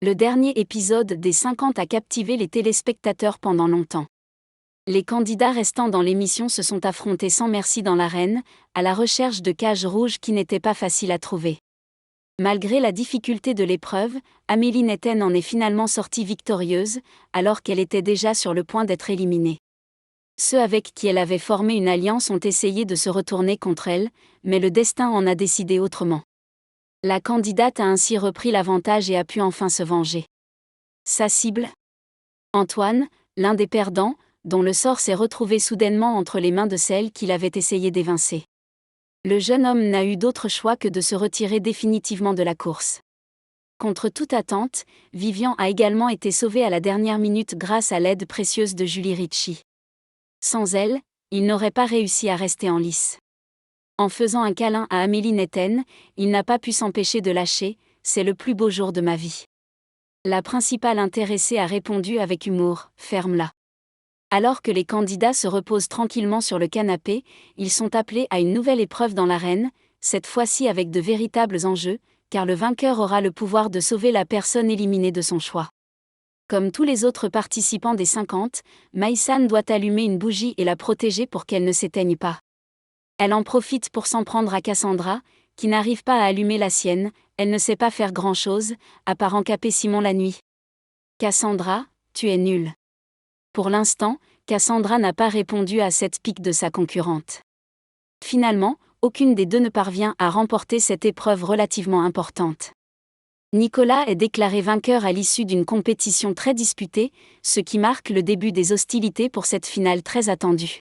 Le dernier épisode des 50 a captivé les téléspectateurs pendant longtemps. Les candidats restants dans l'émission se sont affrontés sans merci dans l'arène, à la recherche de cages rouges qui n'étaient pas faciles à trouver. Malgré la difficulté de l'épreuve, Amélie Netten en est finalement sortie victorieuse, alors qu'elle était déjà sur le point d'être éliminée. Ceux avec qui elle avait formé une alliance ont essayé de se retourner contre elle, mais le destin en a décidé autrement. La candidate a ainsi repris l'avantage et a pu enfin se venger. Sa cible ? Antoine, l'un des perdants, dont le sort s'est retrouvé soudainement entre les mains de celle qu'il avait essayé d'évincer. Le jeune homme n'a eu d'autre choix que de se retirer définitivement de la course. Contre toute attente, Vivian a également été sauvée à la dernière minute grâce à l'aide précieuse de Julie Ritchie. Sans elle, il n'aurait pas réussi à rester en lice. En faisant un câlin à Amélie Netten, il n'a pas pu s'empêcher de lâcher « C'est le plus beau jour de ma vie ». La principale intéressée a répondu avec humour « Ferme-la ». Alors que les candidats se reposent tranquillement sur le canapé, ils sont appelés à une nouvelle épreuve dans l'arène, cette fois-ci avec de véritables enjeux, car le vainqueur aura le pouvoir de sauver la personne éliminée de son choix. Comme tous les autres participants des 50, Maïsan doit allumer une bougie et la protéger pour qu'elle ne s'éteigne pas. Elle en profite pour s'en prendre à Cassandra, qui n'arrive pas à allumer la sienne, elle ne sait pas faire grand-chose, à part encaper Simon la nuit. Cassandra, tu es nulle. Pour l'instant, Cassandra n'a pas répondu à cette pique de sa concurrente. Finalement, aucune des deux ne parvient à remporter cette épreuve relativement importante. Nicolas est déclaré vainqueur à l'issue d'une compétition très disputée, ce qui marque le début des hostilités pour cette finale très attendue.